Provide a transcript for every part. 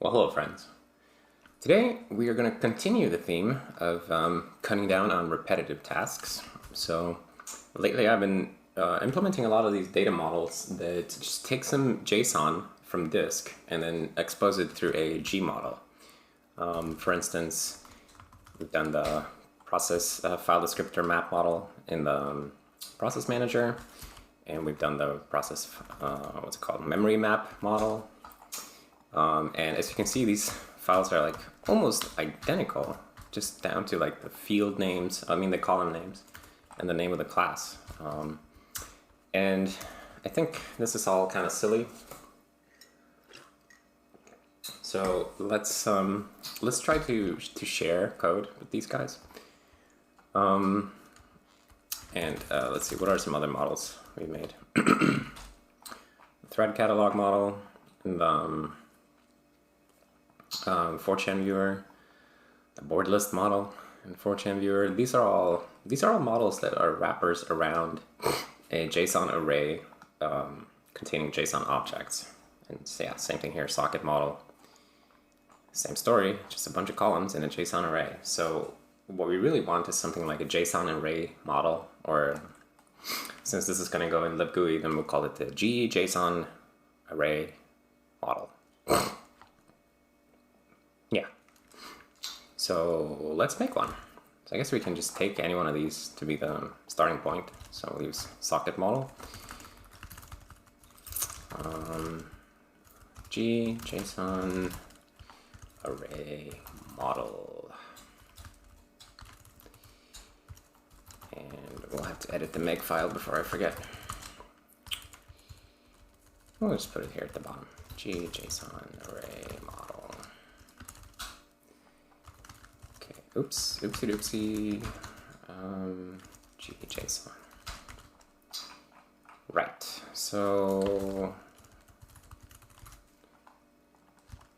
Well, hello friends. Today we are going to continue the theme of cutting down on repetitive tasks. So lately I've been implementing a lot of these data models that just take some JSON from disk and then expose it through a G model. For instance, we've done the process file descriptor map model in the process manager, and we've done the process, memory map model. And as you can see, these files are like almost identical, just down to like the field names, the column names, and the name of the class. And I think this is all kind of silly. So let's try to share code with these guys. And let's see, what are some other models we made? Thread catalog model, and 4chan viewer, the board list model, and 4chan viewer. These are all models that are wrappers around a JSON array containing JSON objects. And yeah, same thing here, socket model. Same story, just a bunch of columns in a JSON array. So what we really want is something like a JSON array model, or since this is going to go in libGUI, then we'll call it the JSON array model. Yeah. So let's make one. So I guess we can just take any one of these to be the starting point. So we'll use socket model. JSON array model. And we'll have to edit the make file before I forget. We'll just put it here at the bottom. JSON array model. Okay, oops, oopsie doopsie. JSON. Right, so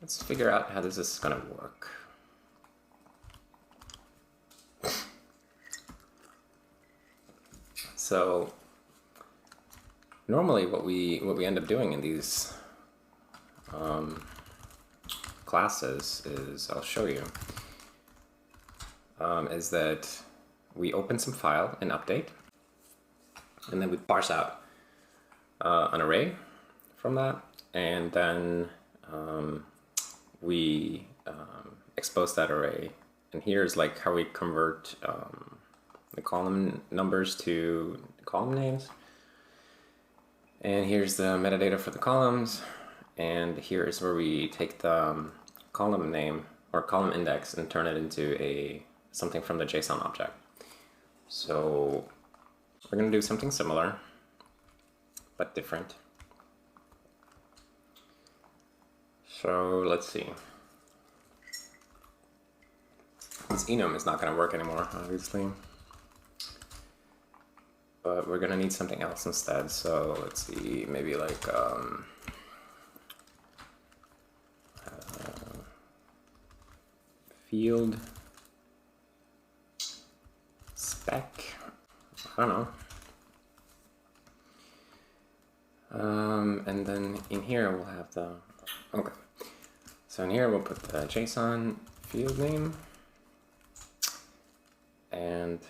let's figure out how this is gonna work. So normally what we end up doing in these classes is, I'll show you, is that we open some file and update, and then we parse out an array from that, and then we expose that array. And here's like how we convert the column numbers to column names. And here's the metadata for the columns. And here is where we take the column name or column index and turn it into something from the JSON object. So we're going to do something similar, but different. So let's see. This enum is not going to work anymore, obviously. But we're going to need something else instead. So let's see, maybe like field spec. I don't know. And then in here we'll have the, okay. So in here we'll put the JSON field name and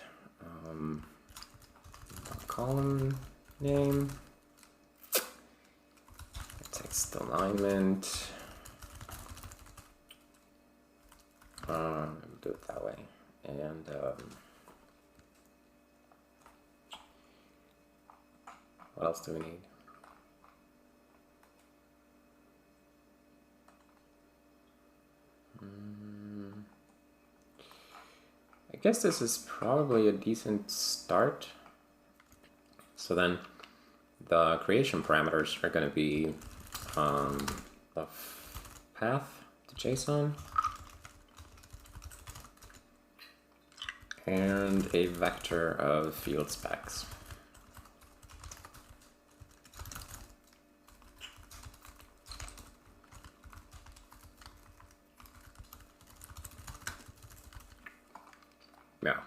column name, text alignment, do it that way, and what else do we need? I guess this is probably a decent start. So then the creation parameters are going to be the path to JSON and a vector of field specs. Yeah.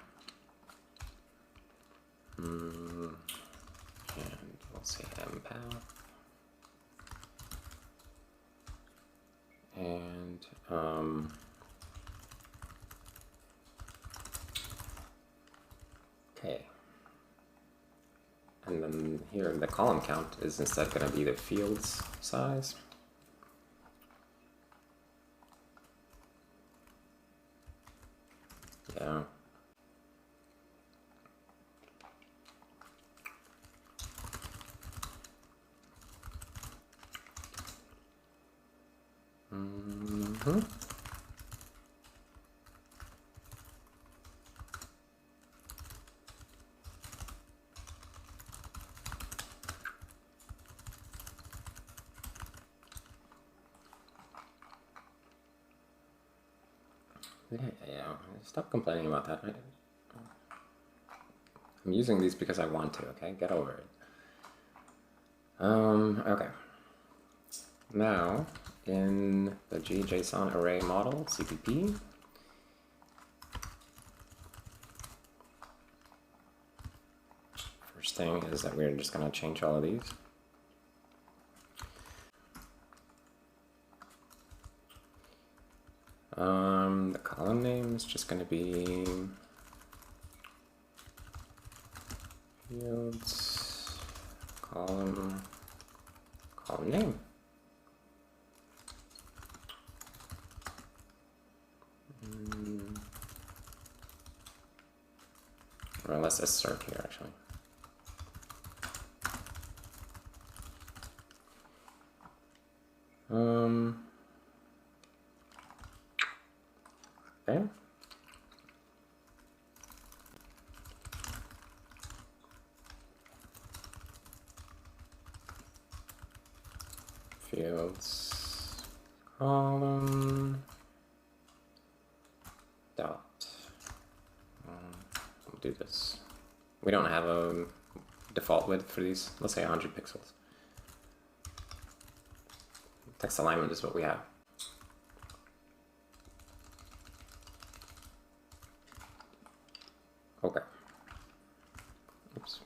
And we'll say mpath. And Okay. And then here, the column count is instead going to be the fields size. Yeah. Mm-hmm. Yeah, stop complaining about that. I'm using these because I want to, okay? Get over it. Okay. Now, in the JSON array model, CPP, first thing is that we're just going to change all of these. The column name is just going to be fields column name. Or let's assert here actually. Okay. Fields column dot. We'll do this. We don't have a default width for these. Let's say 100 pixels. Text alignment is what we have. Okay. Oops.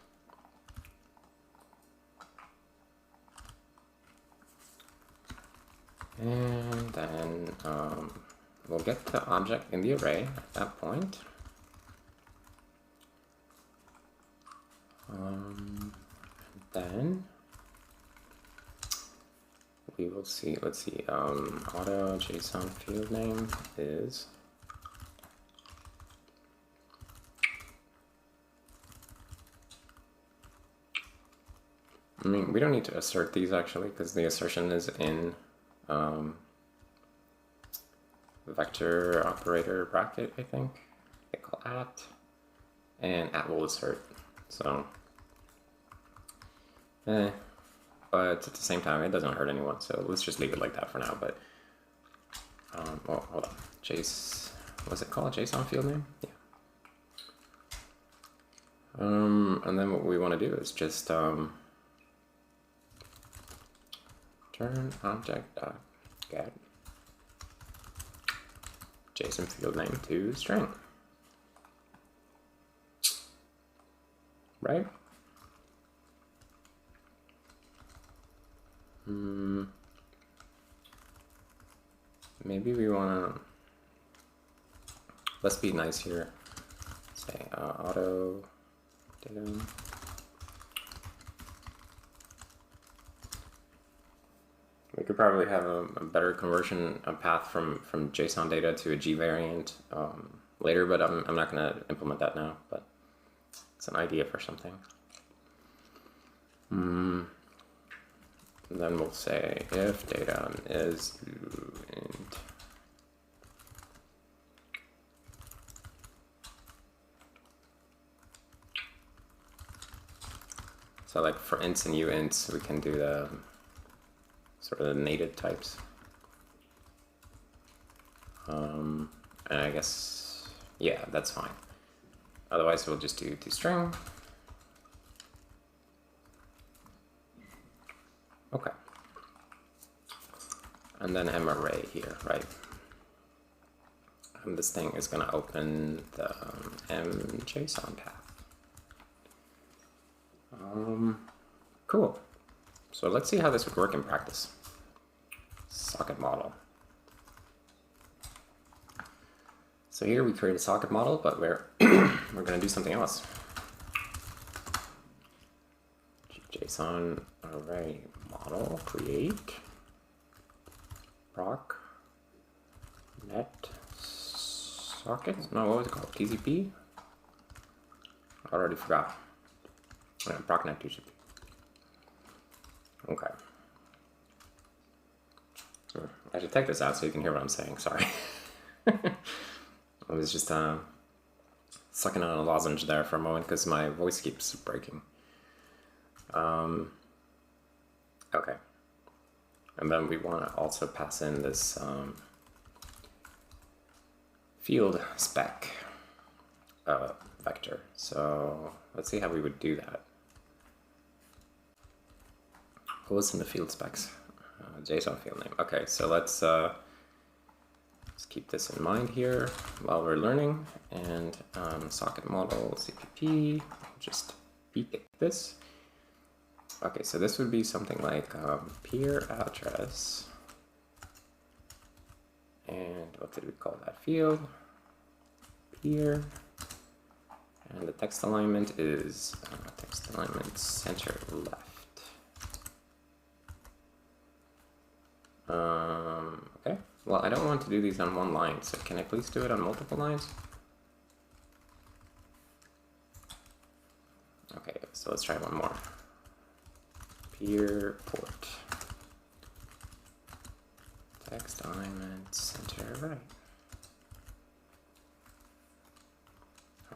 And then we'll get the object in the array at that point. Then we will see, let's see, auto JSON field name is we don't need to assert these actually because the assertion is in vector operator bracket, I think. They call at, and at will assert. So, but at the same time, it doesn't hurt anyone. So let's just leave it like that for now. But, well, hold on. What's it called? JSON field name? Yeah. And then what we want to do is just turn object.get JSON field name to string. Right? Maybe we want to, let's be nice here. Say auto data. We could probably have a better conversion path from JSON data to a G variant later, but I'm not going to implement that now. But it's an idea for something. And then we'll say if data is int. So like for ints and uints, we can do the sort of the native types. And I guess, yeah, that's fine. Otherwise, we'll just do string. Okay. And then array here, right? And this thing is going to open the JSON path. Cool. So let's see how this would work in practice. Socket model. So here we create a socket model, but we're we're going to do something else. JSON array model create proc net socket. No, what was it called? TCP? I already forgot. Proc net TCP. Okay. I should take this out so you can hear what I'm saying. Sorry. I was just sucking on a lozenge there for a moment because my voice keeps breaking. Okay. And then we want to also pass in this field spec vector. So let's see how we would do that. What was in the field specs? JSON field name. Okay, so let's keep this in mind here while we're learning. And socket model CPP, just beep this. Okay, so this would be something like peer address. And what did we call that field? Peer. And the text alignment is text alignment center left. Okay, well, I don't want to do these on one line, so can I please do it on multiple lines? Okay, so let's try one more. Peer port. Text alignment center right.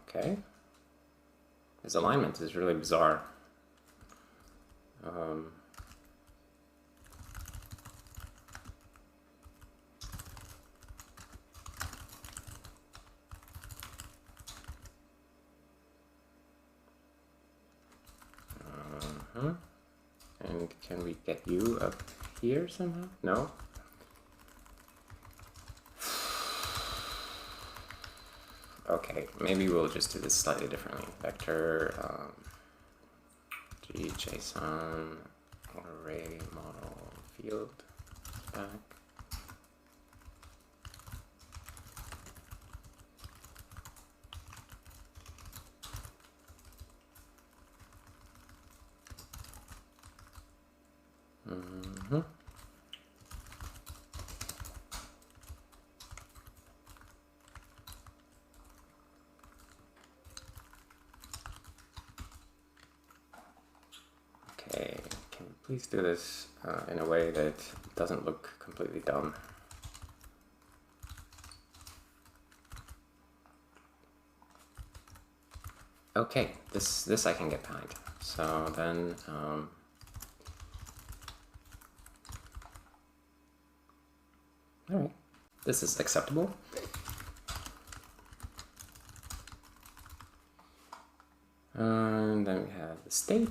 Okay. This alignment is really bizarre. And can we get you up here somehow? No? Okay, maybe we'll just do this slightly differently. Vector JSON array model field spec. Okay, can you please do this in a way that doesn't look completely dumb? Okay, this I can get behind. So then all right, this is acceptable. And then we have the state.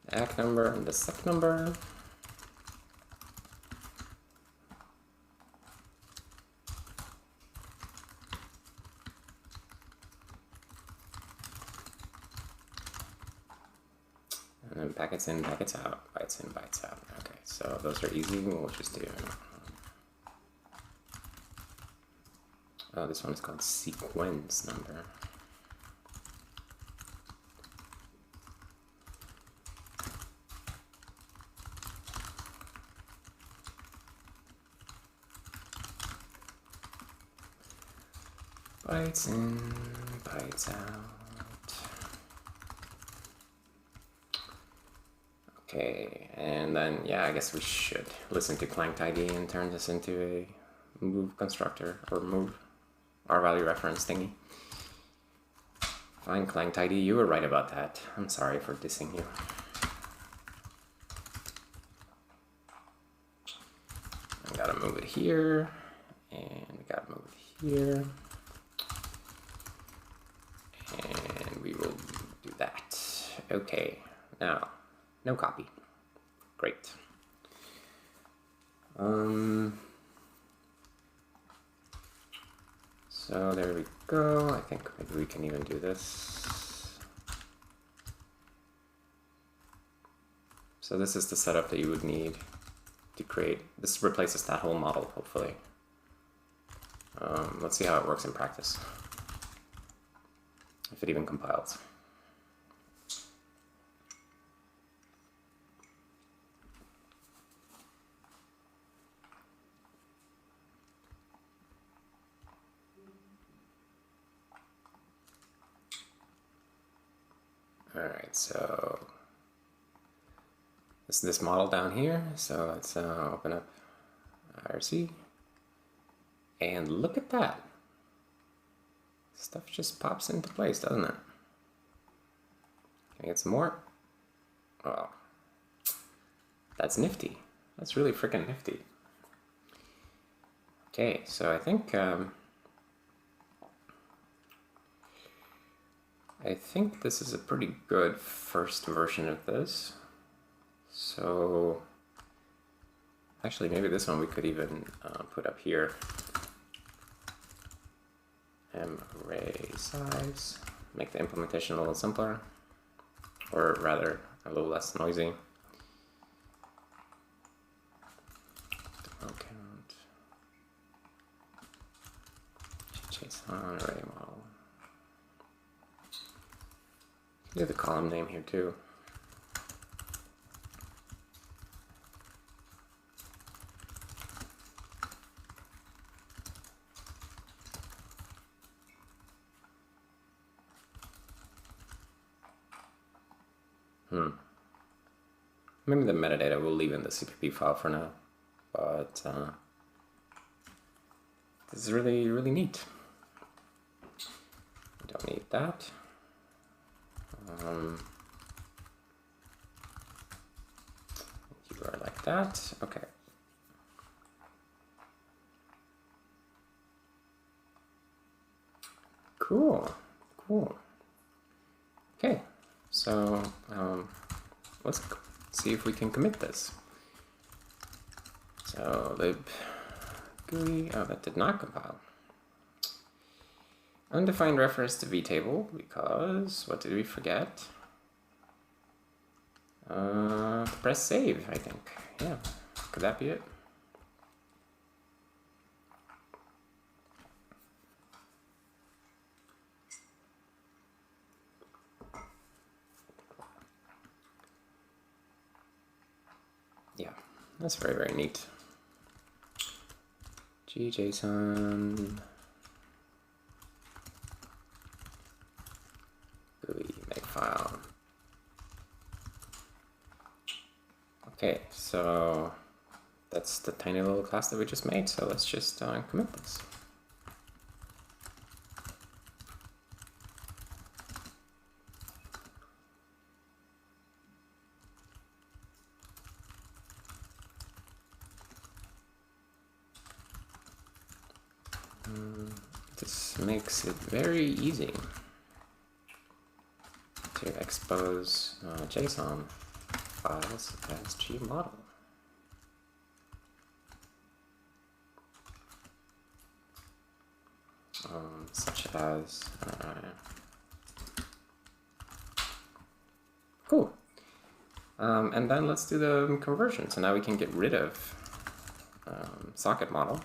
The ACK number and the sec number. And then packets in, packets out, bytes in, bytes out. Okay, so those are easy. We'll just do. Oh, this one is called sequence number. Bytes in, bytes out. Okay, and then, yeah, I guess we should listen to clanked ID and turn this into a move constructor, or move R-value reference thingy. Fine, clanked ID, you were right about that. I'm sorry for dissing you. I gotta move it here, and we gotta move it here. And we will do that. Okay, now, no copy. Great. So there we go. I think maybe we can even do this. So this is the setup that you would need to create. This replaces that whole model, hopefully. Let's see how it works in practice. If it even compiles. All right, so this model down here. So let's open up IRC. And look at that. Stuff just pops into place, doesn't it? Can I get some more? Oh, that's nifty. That's really freaking nifty. Okay, so I think this is a pretty good first version of this. So actually, maybe this one we could even put up here. Array size, make the implementation a little simpler, or rather a little less noisy. Count JSON array model. Do the column name here too. Maybe the metadata we'll leave in the CPP file for now, but this is really, really neat. We don't need that. You are like that. Okay. Cool. Cool. Okay. So let's see if we can commit this. So lib GUI, oh, that did not compile. Undefined reference to vtable because what did we forget? Press save, I think. Yeah, could that be it? Yeah, that's very, very neat. JSON GUI makefile. Okay, so that's the tiny little class that we just made. So let's just commit this. This makes it very easy to expose JSON files as gmodel. Such as cool. And then let's do the conversion. So now we can get rid of socket model.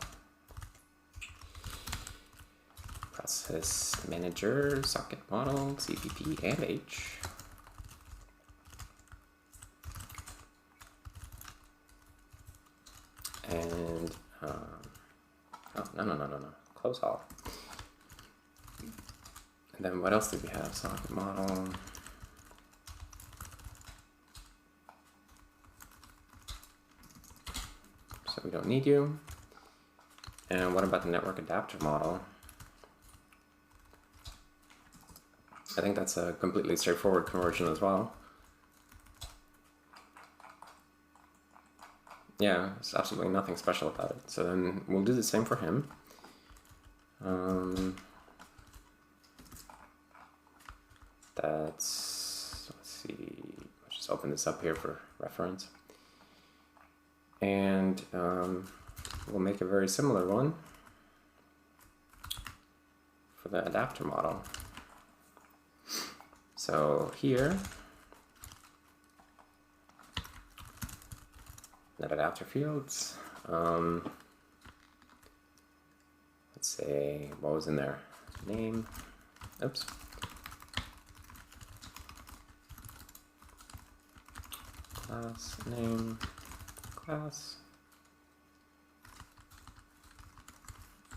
Process manager, socket model, CPP, and H. And oh, no. Close all. And then what else did we have? Socket model. So we don't need you. And what about the network adapter model? I think that's a completely straightforward conversion as well. Yeah, there's absolutely nothing special about it. So then we'll do the same for him. Let's see, let's just open this up here for reference. And we'll make a very similar one for the adapter model. So here, net adapter fields. Let's say, what was in there? Name. Oops. Class name. Class.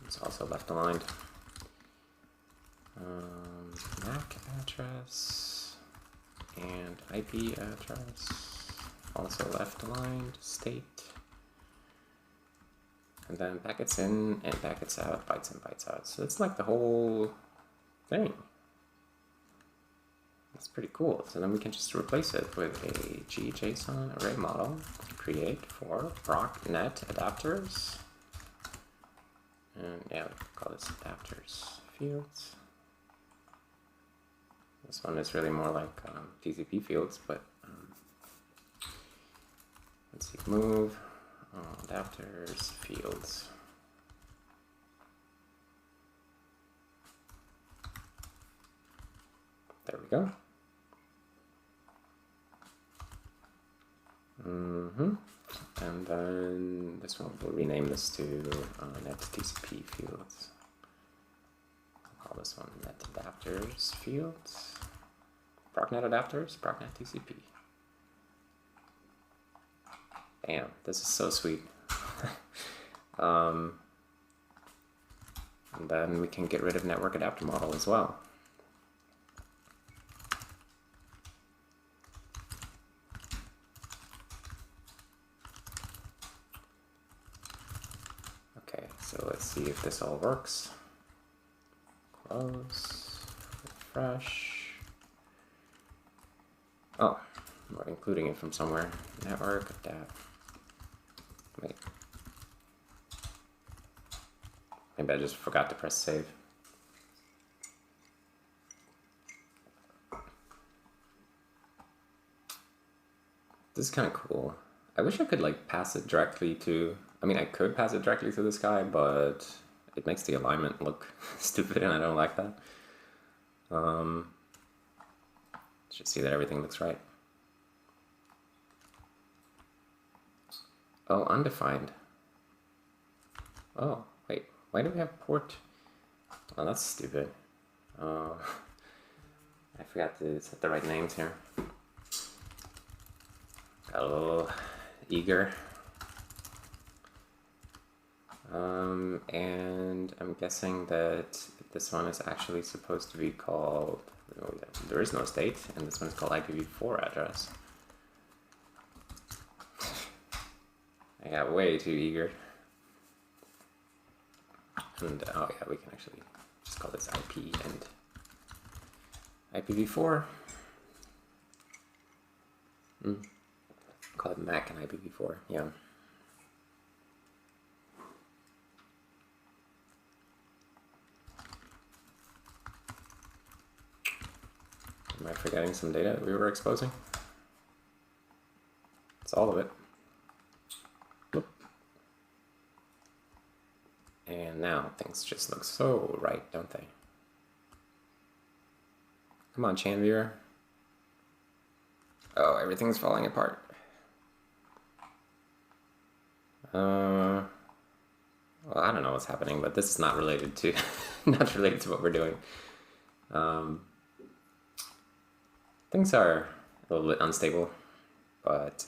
It's also left aligned. MAC address and IP address, also left aligned. State. And then packets in and packets out, bytes in, bytes out. So it's like the whole thing. That's pretty cool. So then we can just replace it with a JSON array model, create for proc net adapters. And yeah, we can call this adapters fields. This one is really more like TCP fields, but let's see, move. Adapters, fields. There we go. And then this one, we'll rename this to net TCP fields. I'll call this one net adapters fields. Procnet adapters, procnet TCP. Damn, this is so sweet. And then we can get rid of network adapter model as well. Okay, so let's see if this all works. Close, refresh. Oh, we're including it from somewhere. Network adapt. Wait. Maybe I just forgot to press save. This is kind of cool. I wish I could like pass it directly to, I mean I could pass it directly to this guy, but it makes the alignment look stupid and I don't like that. Should see that everything looks right. Oh, undefined. Oh, wait, why do we have port? Oh, that's stupid. I forgot to set the right names here. Got a little eager. And I'm guessing that this one is actually supposed to be called, oh, there is no state, and this one is called IPv4 address. I got way too eager. And oh yeah, we can actually just call this IP and IPv4. Call it MAC and IPv4, yeah. Am I forgetting some data that we were exposing? It's all of it. Whoop. And now things just look so right, don't they? Come on, Chanviewer. Oh, everything's falling apart. Well, I don't know what's happening, but this is not related to not related to what we're doing. Things are a little bit unstable, but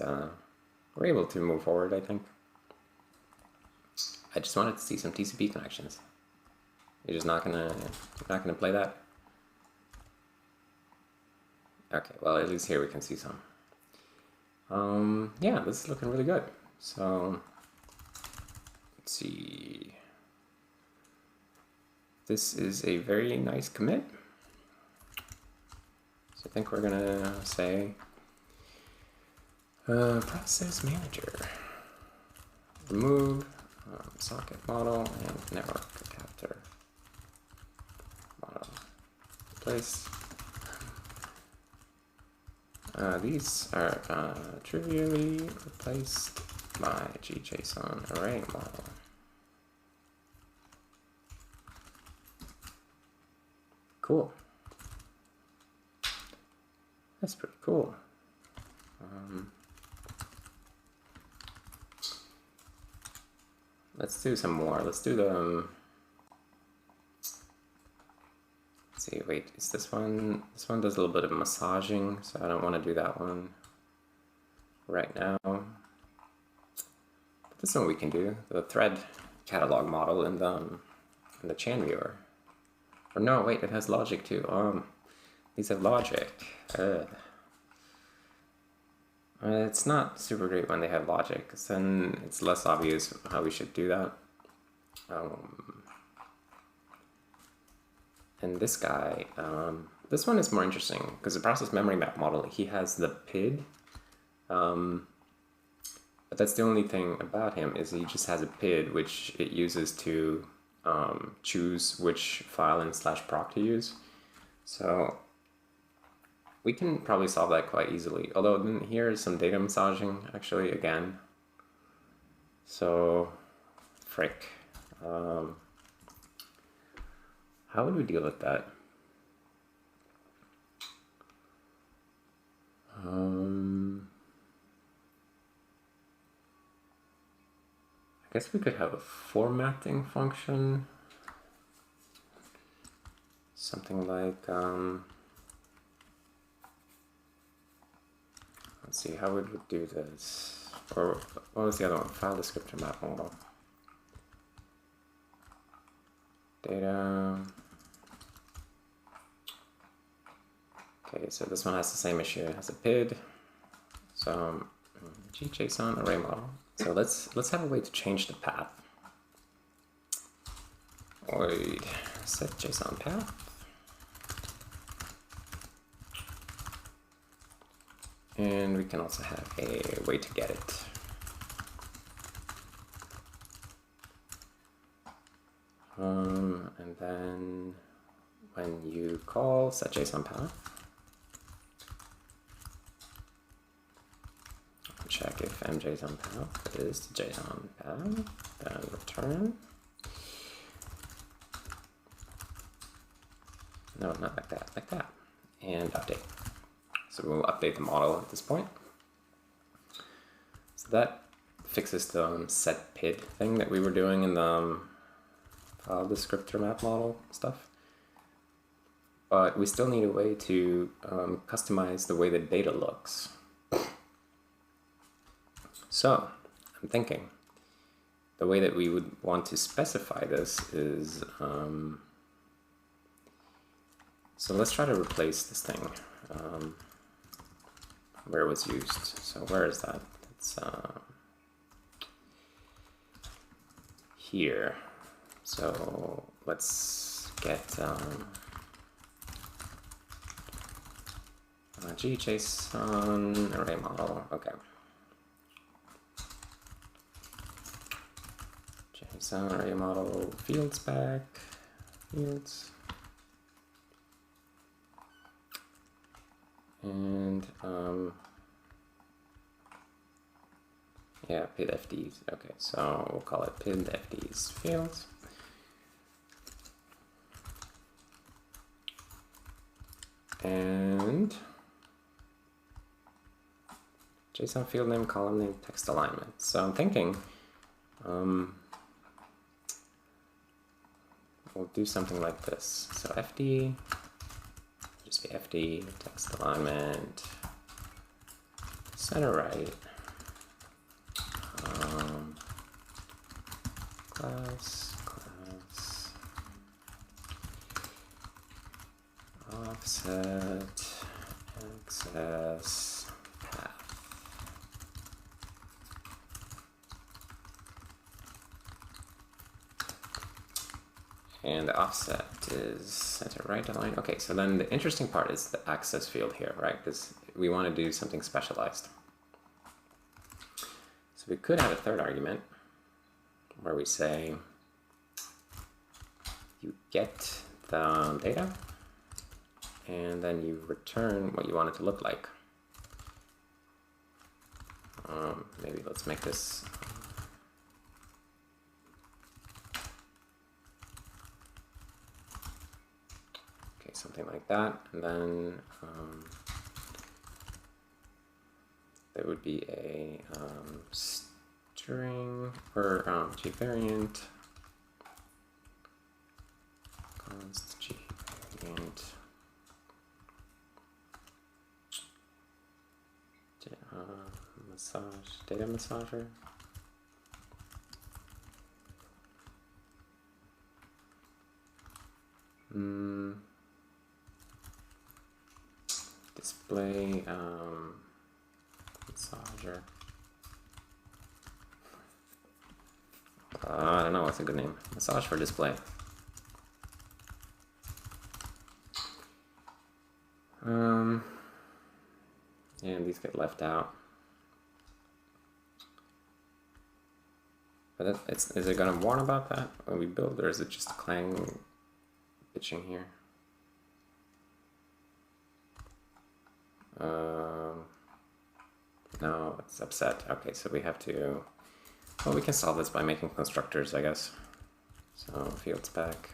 we're able to move forward, I think. I just wanted to see some TCP connections. You're just not gonna play that? Okay, well at least here we can see some. Yeah, this is looking really good. So let's see. This is a very nice commit. So I think we're gonna say process manager, remove socket model and network adapter model. Replace. These are trivially replaced by JSON array model. Cool. That's pretty cool. let's do some more. Let's do the, let's see, wait, is this one does a little bit of massaging, so I don't want to do that one right now. But this one we can do, the thread catalog model in the Chan viewer. Or no, wait, it has logic too. These have logic. It's not super great when they have logic, because then it's less obvious how we should do that. And this guy, this one is more interesting, because the process memory map model, he has the PID, but that's the only thing about him, is he just has a PID, which it uses to choose which file in /proc to use. So we can probably solve that quite easily. Although then here's some data massaging actually again. So frick. How would we deal with that? I guess we could have a formatting function. Something like let's see, how would we do this? Or what was the other one? File descriptor map model. Data. Okay, so this one has the same issue. It has a PID. So JSON array model. So let's have a way to change the path. Void set JSON path. And we can also have a way to get it. And then when you call set JSON path, check if mJSON path is the JSON path, then return. No, not like that, like that. And update. So we'll update the model at this point. So that fixes the set PID thing that we were doing in the file descriptor map model stuff. But we still need a way to customize the way the data looks. So I'm thinking the way that we would want to specify this is, so let's try to replace this thing. Where it was used. So where is that? It's here. So let's get JSON array model. Okay. JSON array model fields back. Fields. And yeah, PID FDs. Okay, so we'll call it PID FDs fields. And JSON field name, column name, text alignment. So I'm thinking we'll do something like this. So FD, just be FD, text alignment, center right, class, offset, access, path. And the offset is center right align. Okay, so then the interesting part is the access field here, right? Because we want to do something specialized. So we could have a third argument where we say you get the data and then you return what you want it to look like. Maybe let's make this okay, something like that, and then there would be a string or G-variant const G-variant data massager. Display massager. I don't know what's a good name. Massage for display. And these get left out. But is it going to warn about that when we build, or is it just Clang bitching here? No, it's upset. Okay, so we have to... Well, we can solve this by making constructors, I guess. So fields back.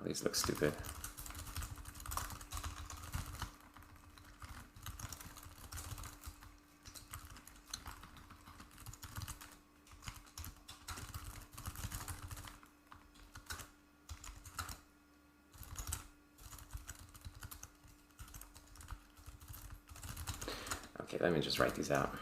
These look stupid. Okay, let me just write these out.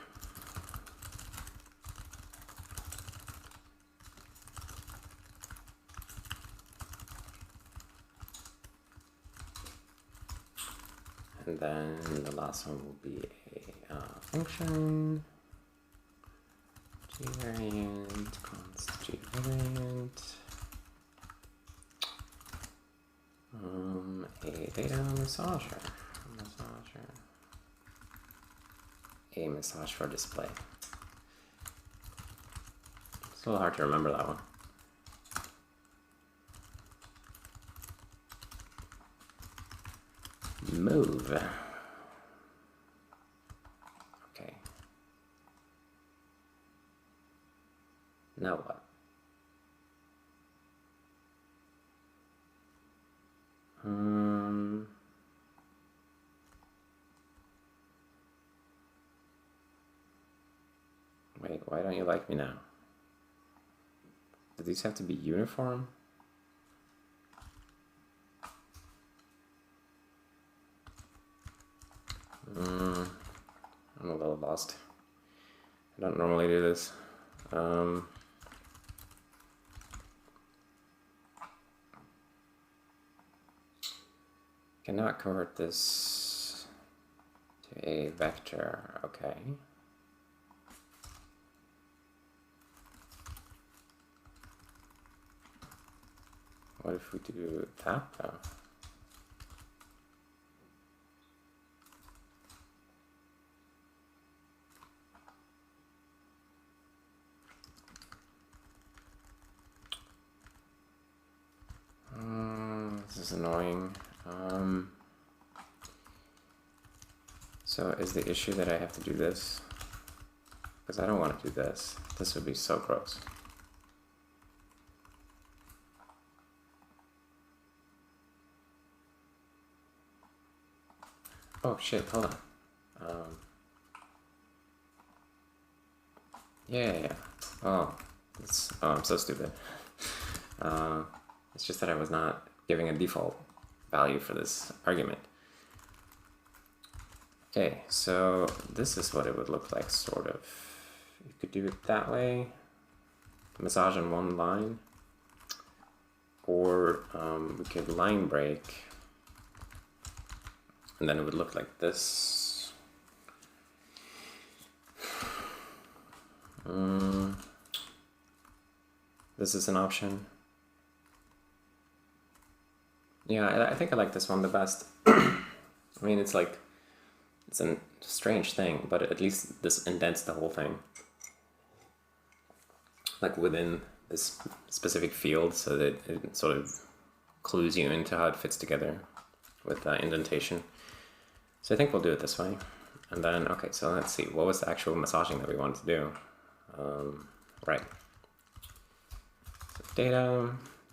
And then the last one will be a function, G-variant, const G-variant, a data massager, a massage for display. It's a little hard to remember that one. Move. Okay. Now what? Wait, why don't you like me now? Do these have to be uniform? I'm a little lost. I don't normally do this. Cannot convert this to a vector. Okay. What if we do that though? This is annoying. So is the issue that I have to do this? Because I don't want to do this. This would be so gross. Oh shit, hold on. Yeah. Oh, I'm so stupid. It's just that I was not giving a default value for this argument. Okay, so this is what it would look like, sort of. You could do it that way, massage on one line, or we could line break, and then it would look like this. This is an option. Yeah, I think I like this one the best. I mean, it's like, it's a strange thing, but at least this indents the whole thing. Like within this specific field, so that it sort of clues you into how it fits together with indentation. So I think we'll do it this way. And then, okay, so let's see, what was the actual massaging that we wanted to do? Right. data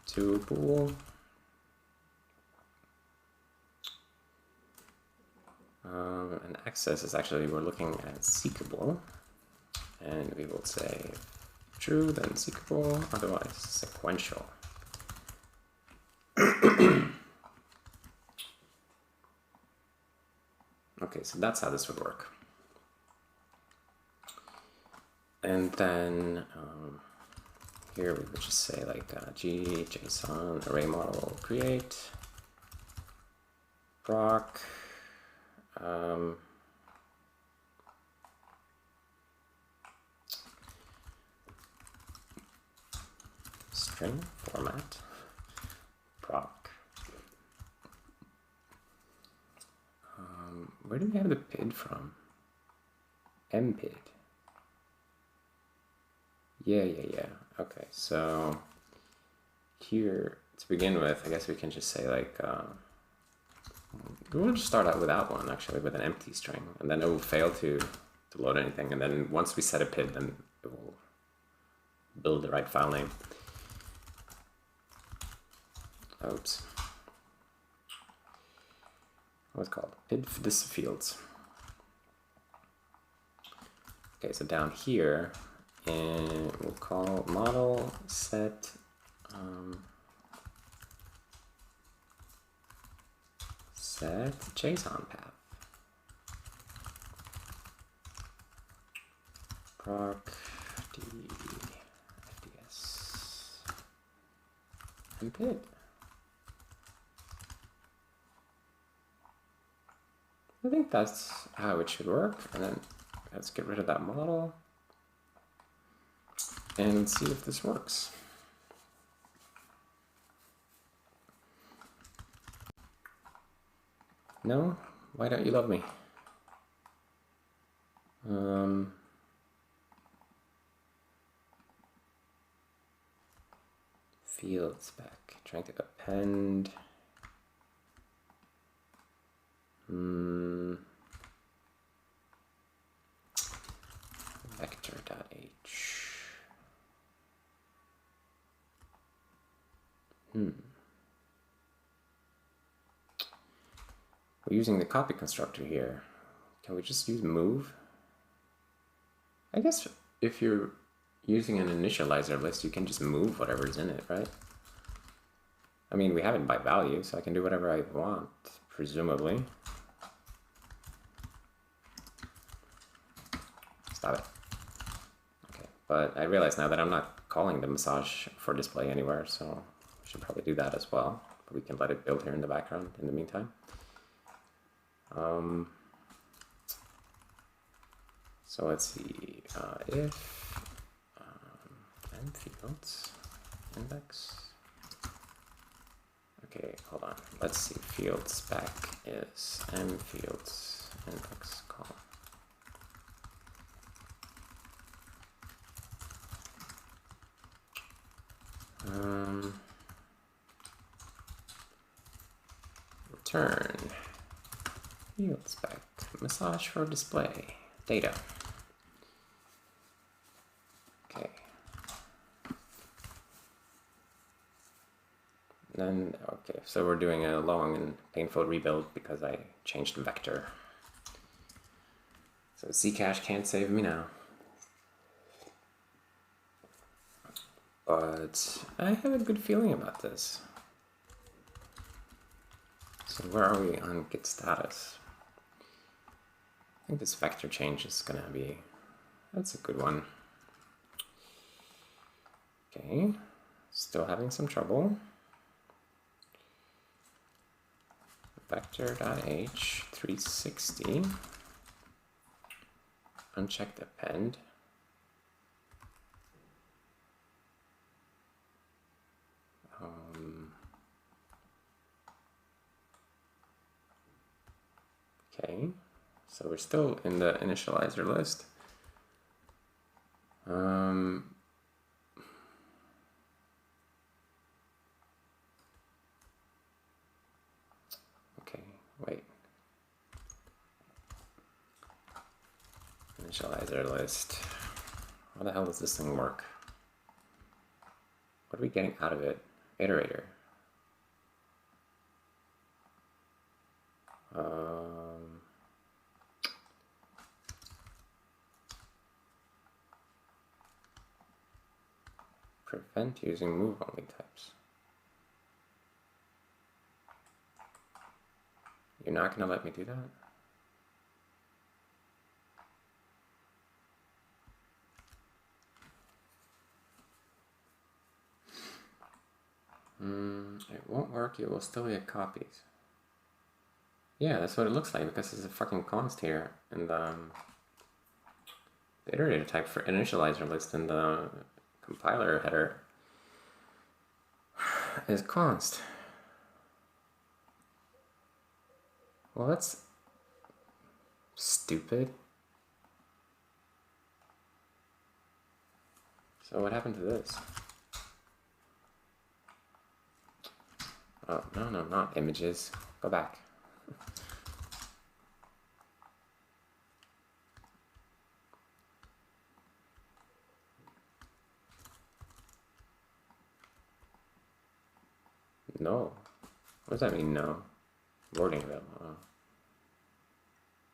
to bool. And access is actually, we're looking at seekable, and we will say true, then seekable, otherwise sequential. Okay, so that's how this would work. And then here we would just say like JSON array model create proc string format proc. Where do we have the PID from? mpid. Yeah. Okay, so here to begin with, I guess we can just say like, we'll just start out without one, actually, with an empty string, and then it will fail to load anything, and then once we set a PID, then it will build the right file name. Oops. What's it called? PID for this fields. Okay, so down here, and we'll call model set set JSON path. Proc d fds and PID. I think that's how it should work, and then let's get rid of that model and see if this works. No? Why don't you love me? Field spec, trying to append. Vector.h. We're using the copy constructor here. Can we just use move? I guess if you're using an initializer list, you can just move whatever's in it, right? I mean, we have it by value, so I can do whatever I want, presumably. Stop it. Okay, but I realize now that I'm not calling the massage for display anywhere, so we should probably do that as well. But we can let it build here in the background in the meantime. So let's see, if m fields index. Okay, hold on. Let's see. Field spec is m fields index call. Return field spec massage for display data. Okay. Then, okay, so we're doing a long and painful rebuild because I changed the vector. So Zcash can't save me now. But I have a good feeling about this. So where are we on git status? I think this vector change is gonna be, that's a good one. Okay, still having some trouble. Vector.h 360, unchecked append. Okay, so we're still in the initializer list. Okay, wait. Initializer list. How the hell does this thing work? What are we getting out of it? Iterator. Prevent using move-only types. You're not going to let me do that? It won't work. You will still get copies. Yeah, that's what it looks like because there's a fucking const here in the iterator type for initializer list in the compiler header is const. Well, that's stupid. So what happened to this? Oh, no, not images. Go back. No. What does that mean, no? Loading available. Oh.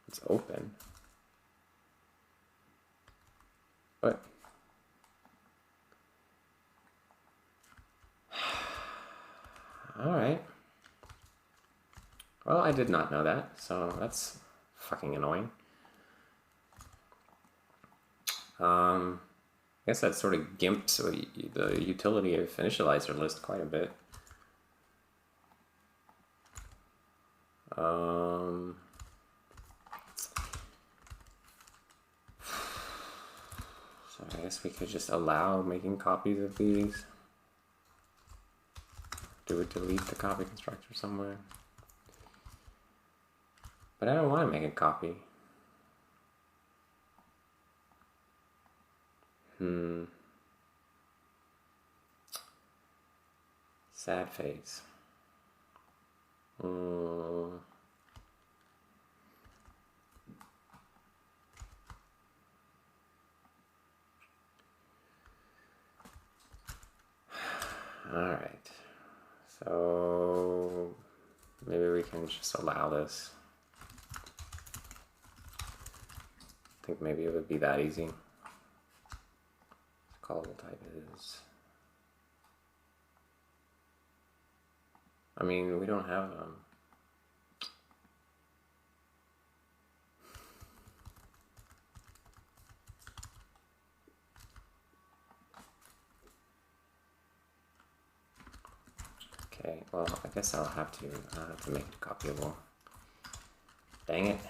It's open. What? Alright. Well, I did not know that, so that's fucking annoying. I guess that sort of gimps the utility of initializer list quite a bit. So I guess we could just allow making copies of these. Do we delete the copy constructor somewhere? But I don't want to make a copy. Sad face. Alright. So maybe we can just allow this. I think maybe it would be that easy. Callable type is. I mean, we don't have Okay, well, I guess I'll have to make it copyable. Dang it.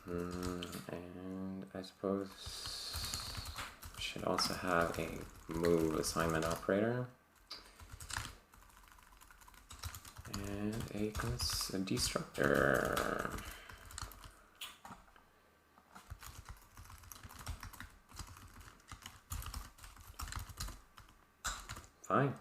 And I suppose we should also have a move assignment operator and a destructor. Fine.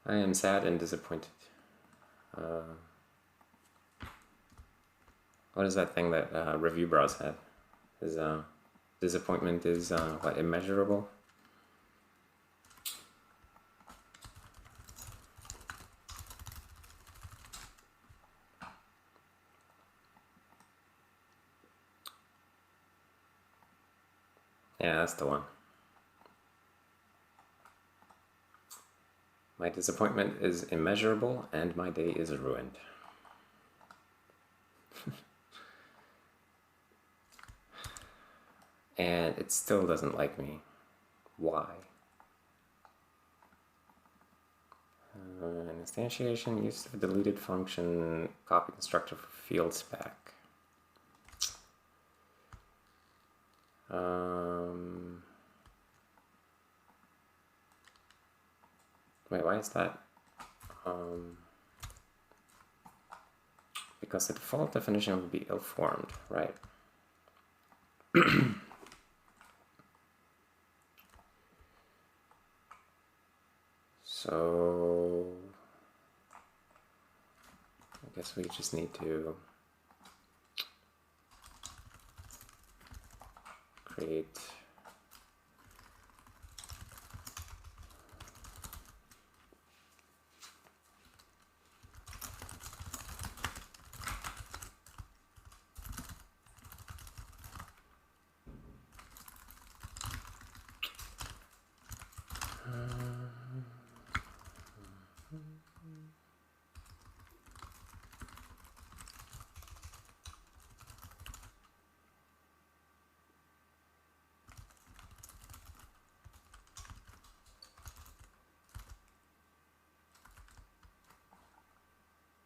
I am sad and disappointed. What is that thing that Review Browse had? His disappointment is what, immeasurable? Yeah, that's the one. My disappointment is immeasurable and my day is ruined. And it still doesn't like me. Why? Instantiation, use of deleted function, copy constructor for field spec. Wait, why is that? Because the default definition would be ill-formed, right? So I guess we just need to create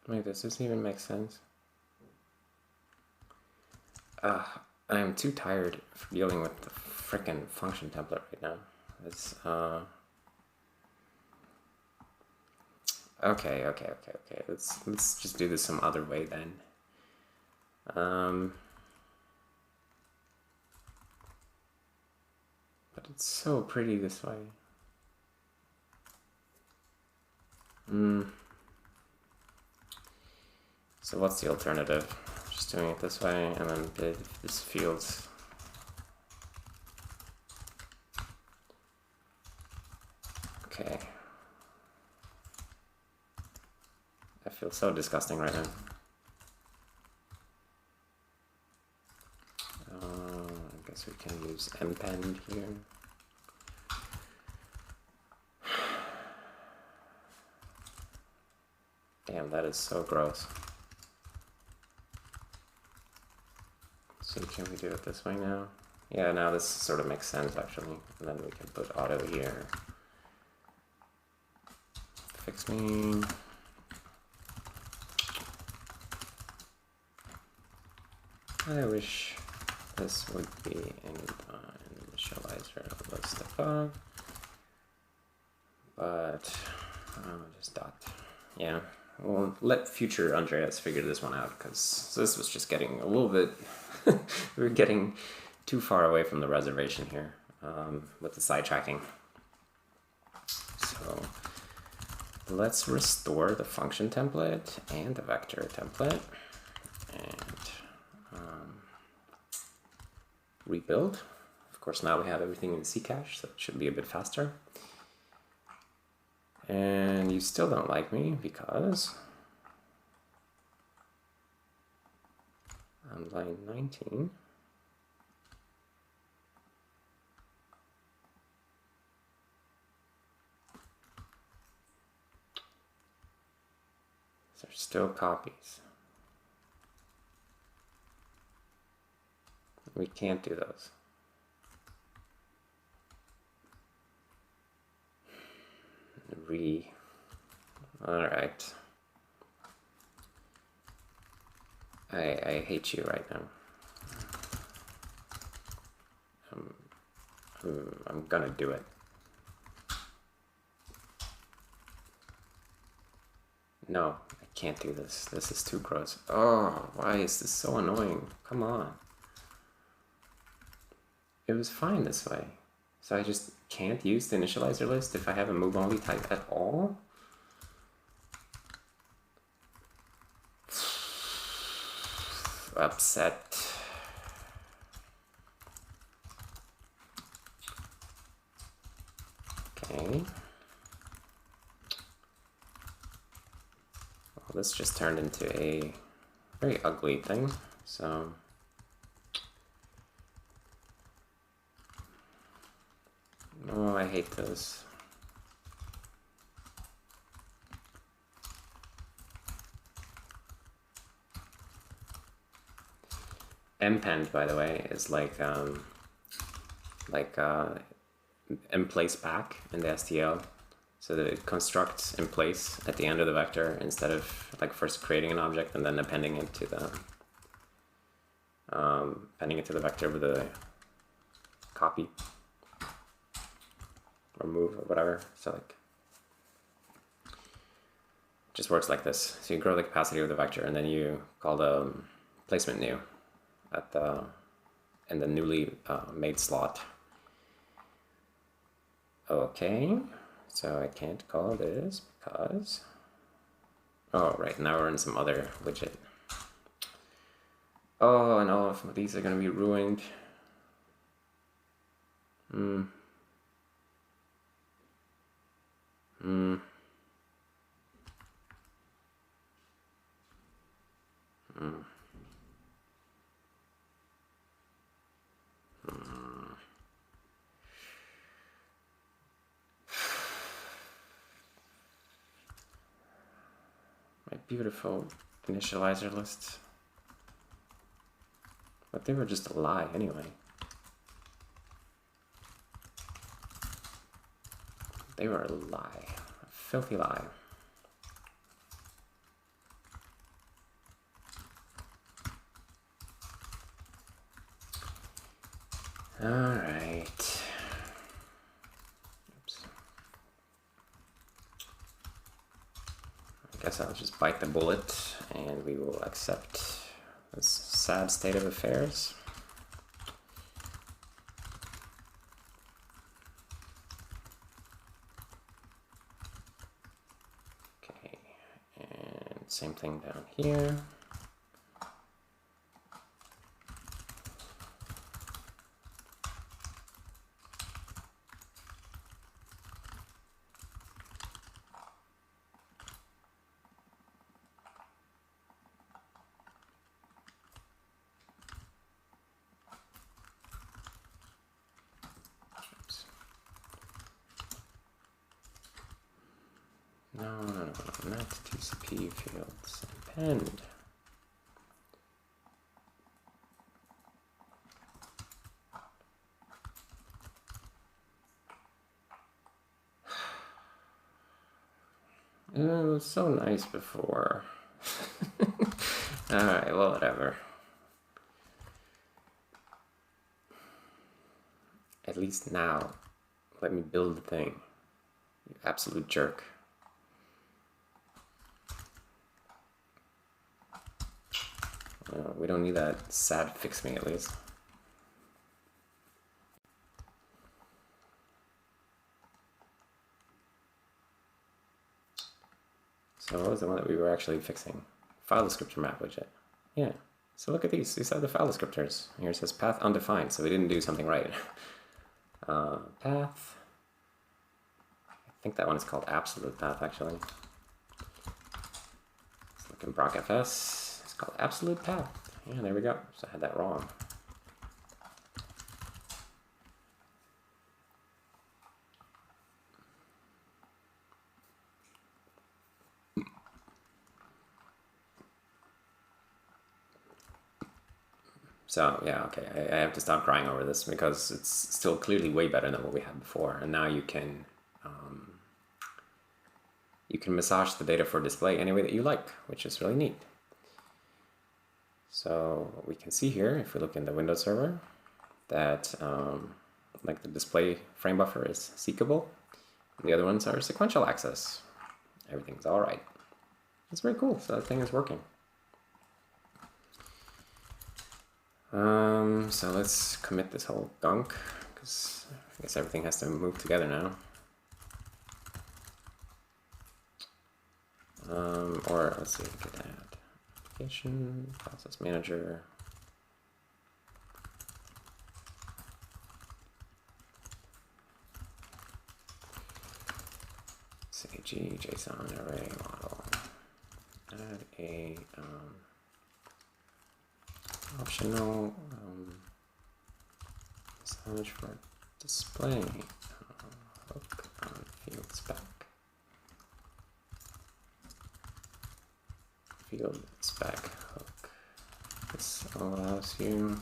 wait, does this even make sense? I am too tired for dealing with the frickin' function template right now. It's, okay. Let's just do this some other way then. But it's so pretty this way. So what's the alternative? Just doing it this way and then this fields. Okay. I feel so disgusting right now. I guess we can use append here. Damn, that is so gross. So can we do it this way now? Yeah, now this sort of makes sense actually. And then we can put auto here. Fix me. I wish this would be in initializer list above, but just dot. Yeah, we'll let future Andreas figure this one out because this was just getting a little bit. We were getting too far away from the reservation here with the sidetracking. So let's restore the function template and the vector template and rebuild. Of course, now we have everything in C cache, so it should be a bit faster. And you still don't like me because on line 19, there's still copies. We can't do those. Alright. I hate you right now. I'm gonna do it. No, I can't do this. This is too gross. Oh, why is this so annoying? Come on. It was fine this way. So I just can't use the initializer list if I have a move only type at all? Upset. Okay. Well, this just turned into a very ugly thing, so oh, I hate this. Append, by the way, is like in place back in the STL, so that it constructs in place at the end of the vector instead of like first creating an object and then appending it to the vector with a copy or move or whatever. So like it just works like this. So you grow the capacity of the vector and then you call the placement new at the in the newly made slot. Okay, so I can't call this because, oh right, now we're in some other widget. Oh, and all of these are going to be ruined. My beautiful initializer lists. But they were just a lie anyway. They were a lie. A filthy lie. Alright. Oops. I guess I'll just bite the bullet and we will accept this sad state of affairs. Okay, and same thing down here. No, not TCP fields. Append. It was so nice before. Alright, well, whatever. At least now, let me build the thing. You absolute jerk. We don't need that sad fix me at least. So what was the one that we were actually fixing? File descriptor map widget. Yeah. So look at these. These are the file descriptors. Here it says path undefined, so we didn't do something right. Path. I think that one is called absolute path actually. Let's look in procfs. It's called absolute path. Yeah, there we go. So I had that wrong. So yeah, okay, I have to stop crying over this because it's still clearly way better than what we had before. And now you can massage the data for display any way that you like, which is really neat. So what we can see here, if we look in the Windows server, that like the display frame buffer is seekable, and the other ones are sequential access. Everything's all right. It's very cool. So that thing is working. So let's commit this whole gunk, because I guess everything has to move together now. Or let's see if we can add application, process manager. CG, JSON array model. Add a optional message for display hook on field spec. Field spec hook This allows you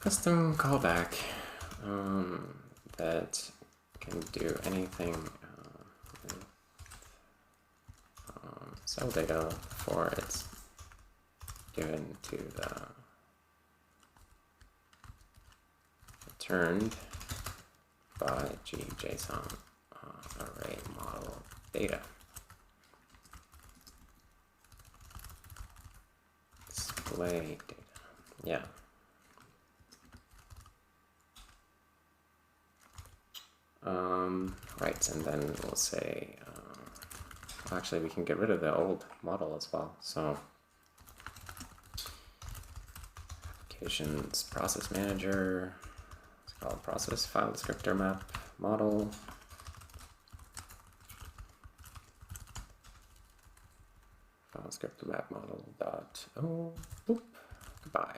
custom callback that can do anything with cell data before it's given to the returned by JSON array model data. Display data, yeah. Right, and then we'll say, actually we can get rid of the old model as well. So applications process manager, it's called process file descriptor map model. File descriptor map model dot, oh, boop, goodbye.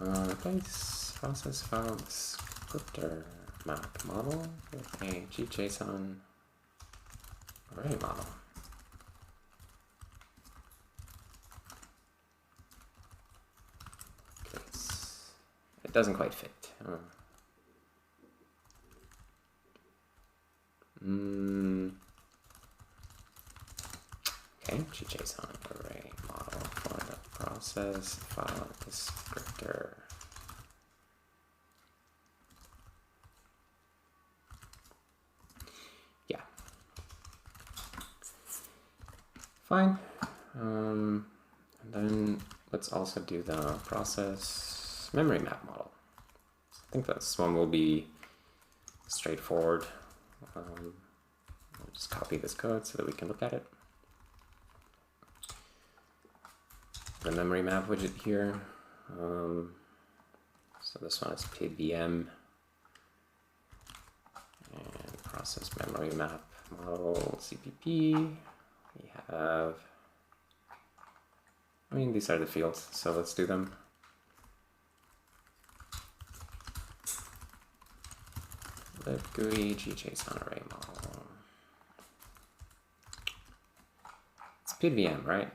Replace process file descriptor map model with a JSON array model. It doesn't quite fit. Okay, JSON array model for the process file descriptor. Yeah. Fine. And then let's also do the process memory map model. I think this one will be straightforward. I'll just copy this code so that we can look at it. The memory map widget here. So this one is PVM and process memory map model CPP. We have, I mean, these are the fields, so let's do them. libgui JSON array model. It's PVM, right?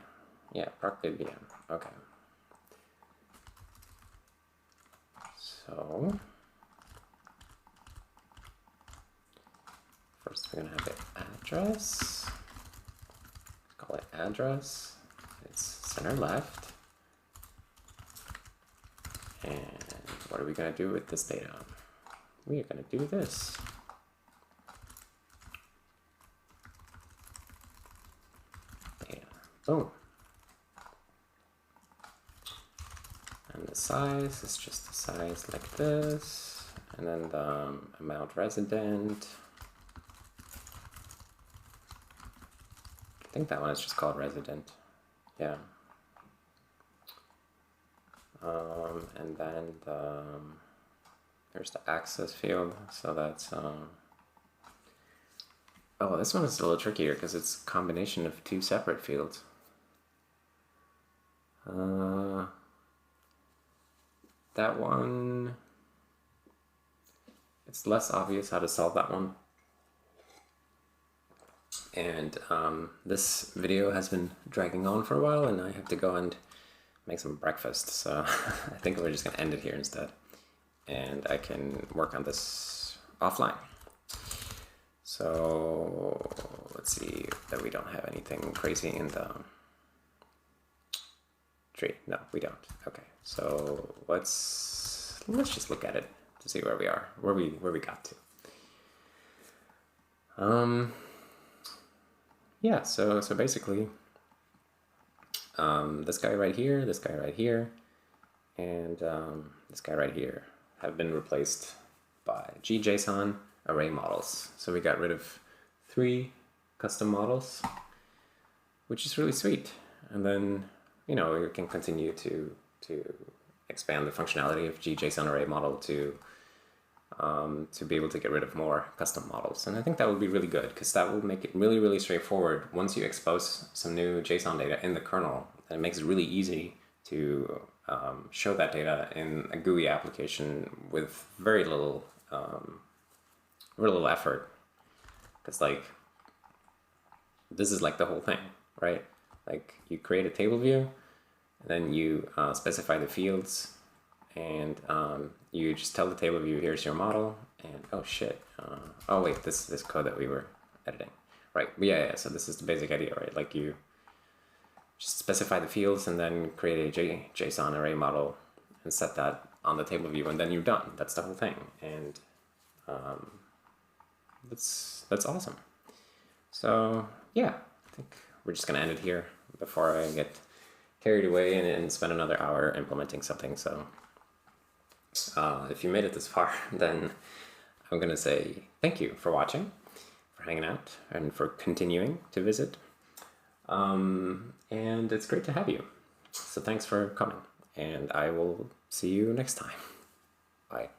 Yeah, proc PVM. Okay. So first we're gonna have the address. Call it address. It's center left. And what are we gonna do with this data? We are gonna do this. Data. Boom. And the size is just the size like this. And then the amount resident. I think that one is just called resident. Yeah. And then there's the access field. So that's oh, this one is a little trickier because it's a combination of two separate fields. That one, it's less obvious how to solve that one. And this video has been dragging on for a while and I have to go and make some breakfast. So I think we're just gonna end it here instead. And I can work on this offline. So let's see that we don't have anything crazy in the tree. No, we don't. Okay, so let's just look at it to see where we are, where we got to. Yeah, so basically this guy right here, this guy right here, and this guy right here have been replaced by JSON array models. So we got rid of 3 custom models, which is really sweet. And then, you know, we can continue to expand the functionality of JSON array model to be able to get rid of more custom models. And I think that would be really good because that will make it really, really straightforward. Once you expose some new JSON data in the kernel, it makes it really easy to show that data in a GUI application with very little effort. Because like this is like the whole thing, right? Like you create a table view, and then you specify the fields, and you just tell the table view, here's your model, and oh shit, oh wait, this code that we were editing, right? Yeah, so this is the basic idea, right? Like you just specify the fields and then create a JSON array model and set that on the table view, and then you're done. That's the whole thing, and that's awesome. So yeah, I think we're just gonna end it here before I get carried away and spend another hour implementing something. So if you made it this far, then I'm gonna say thank you for watching, for hanging out, and for continuing to visit. And it's great to have you. So thanks for coming, and I will see you next time. Bye.